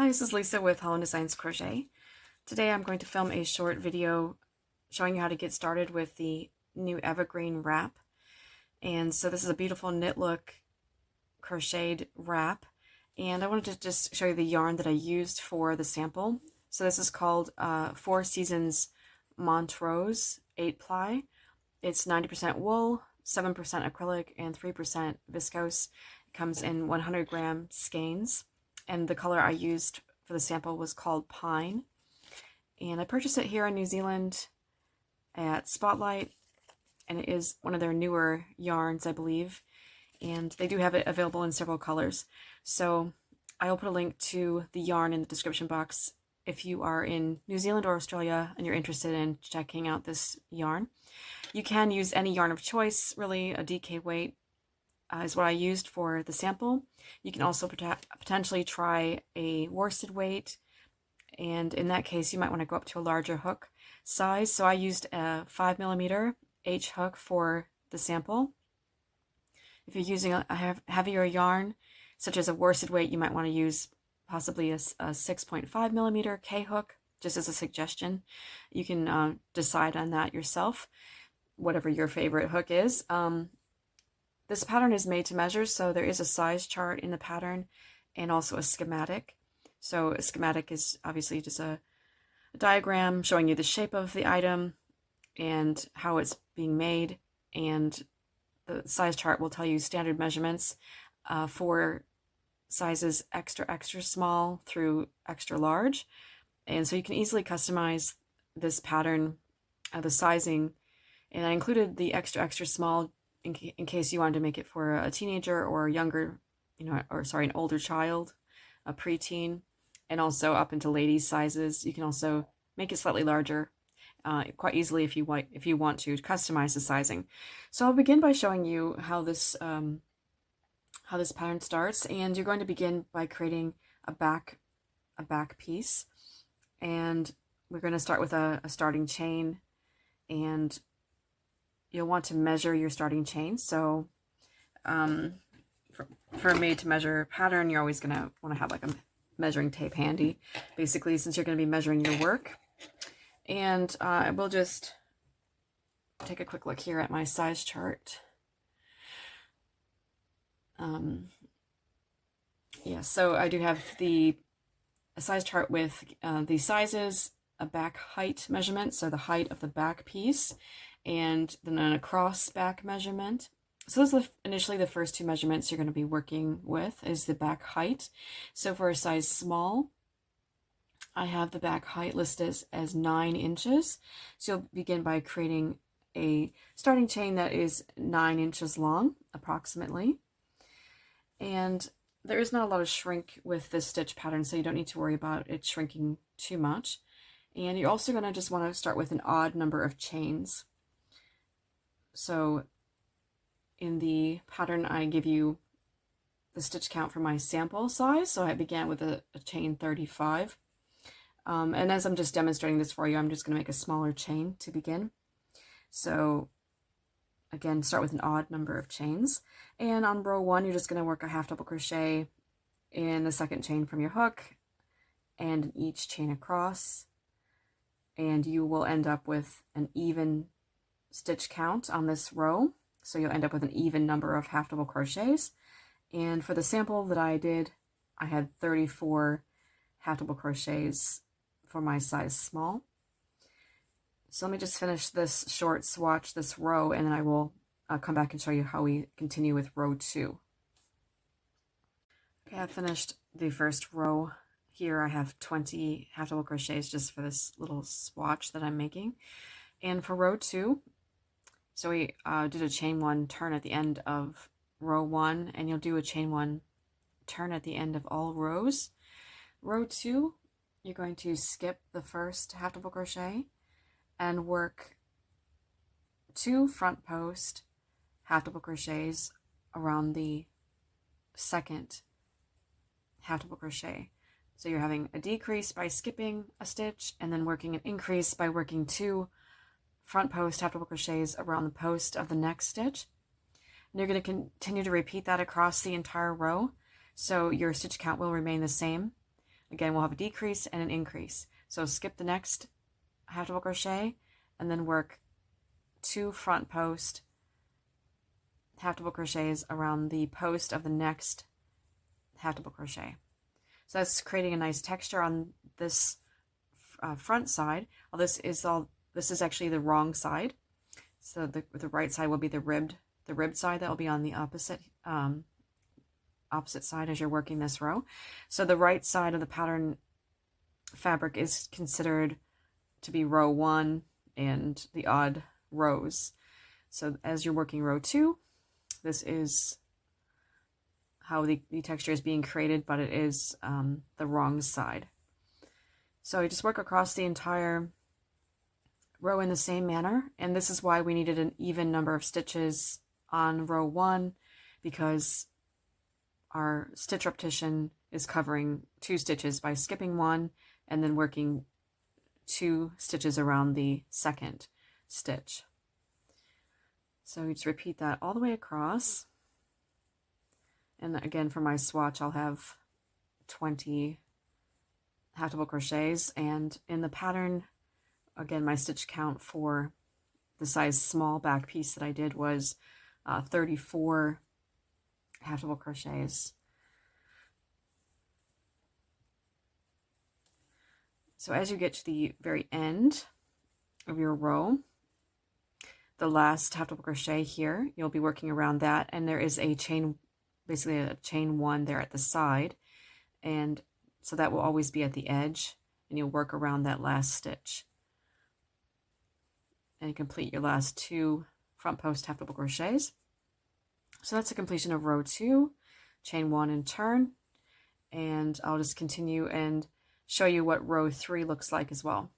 this is Lisa with Holland Designs Crochet. Today I'm going to film a short video showing you how to get started with the new Evergreen Wrap. And so this is a beautiful knit look crocheted wrap, and I wanted to just show you the yarn that I used for the sample. So this is called Four Seasons Montrose 8-ply. It's 90% wool, 7% acrylic, and 3% viscose. It comes in 100-gram skeins, and the color I used for the sample was called Pine. And I purchased it here in New Zealand at Spotlight, and it is one of their newer yarns, I believe, and they do have it available in several colors. So I will put a link to the yarn in the description box if you are in New Zealand or Australia and you're interested in checking out this yarn. You can use any yarn of choice, really. A DK weight is what I used for the sample. You can also potentially try a worsted weight, and in that case you might want to go up to a larger hook size. So I used a 5mm H hook for the sample. If you're using a heavier yarn, such as a worsted weight, you might want to use possibly a 6.5mm K hook, just as a suggestion. You can decide on that yourself, whatever your favorite hook is. This pattern is made to measure, so there is a size chart in the pattern and also a schematic. So a schematic is obviously just a diagram showing you the shape of the item and how it's being made, and the size chart will tell you standard measurements for sizes extra small through extra large. And so you can easily customize this pattern, the sizing, and I included the extra small in case you wanted to make it for a teenager or a younger, an older child, a preteen, and also up into ladies sizes. You can also make it slightly larger quite easily if you want to customize the sizing. So I'll begin by showing you how this pattern starts, and you're going to begin by creating a back piece, and we're going to start with a starting chain, and you'll want to measure your starting chain. So for a made to measure pattern, you're always going to want to have like a measuring tape handy, basically, since you're going to be measuring your work. And I will just take a quick look here at my size chart. Yeah, so I do have a size chart with the sizes, a back height measurement, so the height of the back piece, and then a cross back measurement. So those are initially the first two measurements you're going to be working with, is the back height. So for a size small, I have the back height listed as 9 inches. So you'll begin by creating a starting chain that is 9 inches long, approximately. And there is not a lot of shrink with this stitch pattern, so you don't need to worry about it shrinking too much. And you're also going to just want to start with an odd number of chains. So in the pattern, I give you the stitch count for my sample size. So I began with a chain 35. And as I'm just demonstrating this for you, I'm just going to make a smaller chain to begin. So again, start with an odd number of chains. And on row 1, you're just going to work a half double crochet in the second chain from your hook and in each chain across. And you will end up with an even stitch count on this row. So you'll end up with an even number of half double crochets. And for the sample that I did, I had 34 half double crochets for my size small. So let me just finish this short swatch, this row, and then I will come back and show you how we continue with row 2. Okay, I've finished the first row. Here I have 20 half double crochets just for this little swatch that I'm making. And for row 2, so we did a chain 1 turn at the end of row 1, and you'll do a chain 1 turn at the end of all rows. Row 2, you're going to skip the first half double crochet and work 2 front post half double crochets around the second half double crochet. So you're having a decrease by skipping a stitch, and then working an increase by working 2 front post half double crochets around the post of the next stitch. And you're going to continue to repeat that across the entire row, so your stitch count will remain the same. again, we'll have a decrease and an increase. So skip the next half double crochet and then work 2 front post half double crochets around the post of the next half double crochet. So that's creating a nice texture on this front side. Well, this is actually the wrong side. So the right side will be the ribbed side. That will be on the opposite side as you're working this row. So the right side of the pattern fabric is considered to be row 1 and the odd rows. So as you're working row 2, this is how the texture is being created, but it is the wrong side. So you just work across the entire row in the same manner, and this is why we needed an even number of stitches on row 1, because our stitch repetition is covering 2 stitches by skipping 1 and then working 2 stitches around the second stitch. So you just repeat that all the way across. And again, for my swatch, I'll have 20 half double crochets, and in the pattern, again, my stitch count for the size small back piece that I did was 34 half double crochets. So as you get to the very end of your row, the last half double crochet here, you'll be working around that, and there is a chain, basically a chain 1 there at the side, and so that will always be at the edge, and you'll work around that last stitch and complete your last 2 front post half double crochets. So that's the completion of row 2, chain 1 and turn, and I'll just continue and show you what row 3 looks like as well.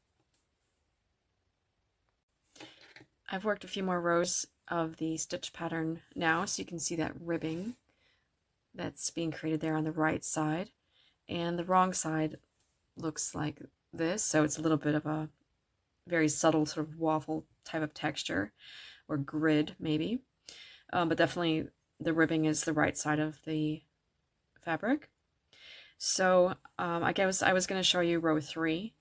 I've worked a few more rows of the stitch pattern now, so you can see that ribbing that's being created there on the right side, and the wrong side looks like this. So it's a little bit of a very subtle sort of waffle type of texture, or grid maybe, but definitely the ribbing is the right side of the fabric. So I guess I was going to show you row 3,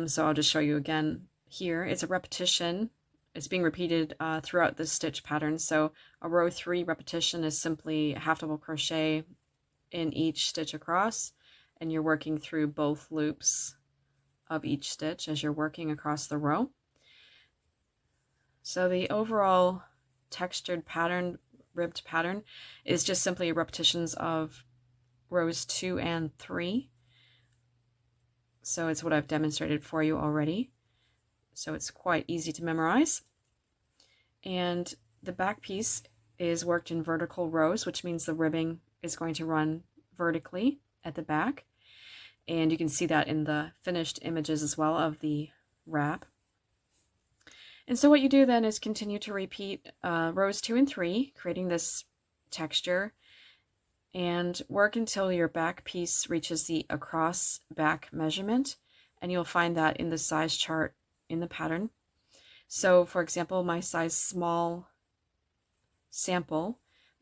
so I'll just show you again here. It's a repetition. It's being repeated throughout the stitch pattern. So a row 3 repetition is simply half double crochet in each stitch across, and you're working through both loops of each stitch as you're working across the row. So the overall textured pattern, ribbed pattern, is just simply repetitions of rows 2 and 3. So it's what I've demonstrated for you already. So it's quite easy to memorize. And the back piece is worked in vertical rows, which means the ribbing is going to run vertically at the back. And you can see that in the finished images as well of the wrap. And so what you do then is continue to repeat rows 2 and 3, creating this texture, and work until your back piece reaches the across back measurement, and you'll find that in the size chart in the pattern. So for example, my size small sample,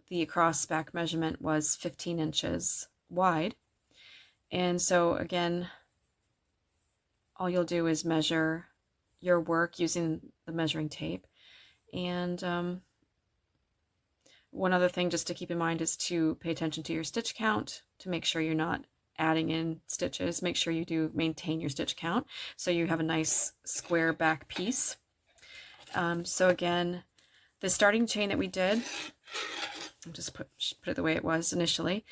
the across back measurement was 15 inches wide. And so again, all you'll do is measure your work using the measuring tape. And one other thing just to keep in mind is to pay attention to your stitch count to make sure you're not adding in stitches. Make sure you do maintain your stitch count so you have a nice square back piece. So again, the starting chain that we did, I'll just put it the way it was initially,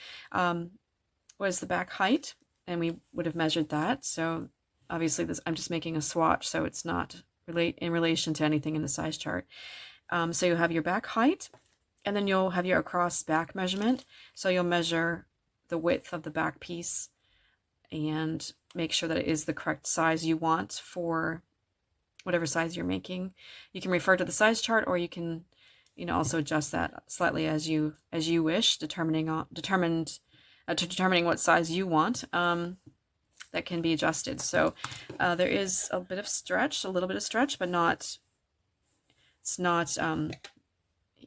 was the back height, and we would have measured that. So obviously this, I'm just making a swatch, so it's not in relation to anything in the size chart. So you have your back height, and then you'll have your across back measurement. So you'll measure the width of the back piece and make sure that it is the correct size you want for whatever size you're making. You can refer to the size chart, or you can, also adjust that slightly as you wish, determining what size you want. That can be adjusted. So there is a little bit of stretch, but it's not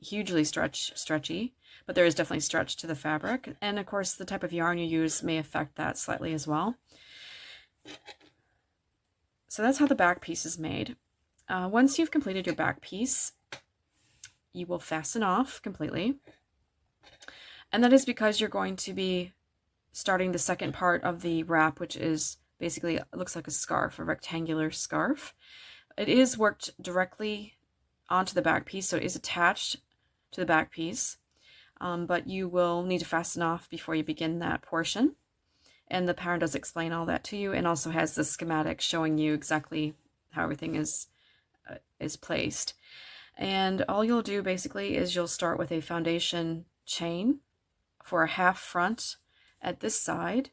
hugely stretchy. but there is definitely stretch to the fabric. And of course, the type of yarn you use may affect that slightly as well. So that's how the back piece is made. Once you've completed your back piece, you will fasten off completely. And that is because you're going to be starting the second part of the wrap, which is basically, it looks like a scarf, a rectangular scarf. It is worked directly onto the back piece, so it is attached to the back piece, but you will need to fasten off before you begin that portion. And the pattern does explain all that to you, and also has the schematic showing you exactly how everything is placed. And all you'll do basically is you'll start with a foundation chain for a half front at this side,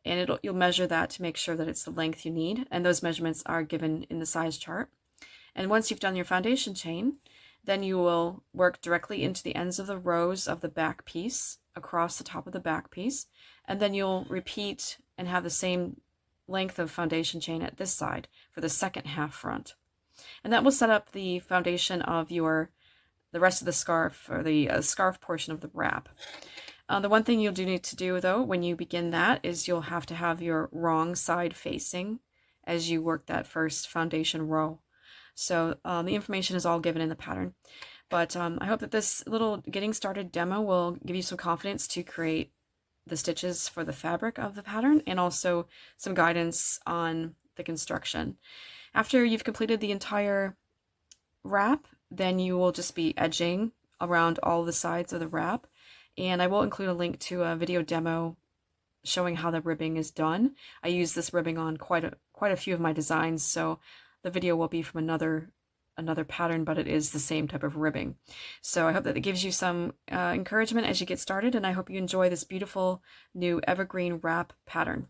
and you'll measure that to make sure that it's the length you need, and those measurements are given in the size chart. And once you've done your foundation chain, then you will work directly into the ends of the rows of the back piece across the top of the back piece, and then you'll repeat and have the same length of foundation chain at this side for the second half front. And that will set up the foundation of the rest of the scarf, or the scarf portion of the wrap. The one thing you'll need to do, though, when you begin that, is you'll have to have your wrong side facing as you work that first foundation row. So the information is all given in the pattern. But I hope that this little getting started demo will give you some confidence to create the stitches for the fabric of the pattern, and also some guidance on the construction. After you've completed the entire wrap, then you will just be edging around all the sides of the wrap. And I will include a link to a video demo showing how the ribbing is done. I use this ribbing on quite a few of my designs, so the video will be from another pattern, but it is the same type of ribbing. So I hope that it gives you some encouragement as you get started, and I hope you enjoy this beautiful new evergreen wrap pattern.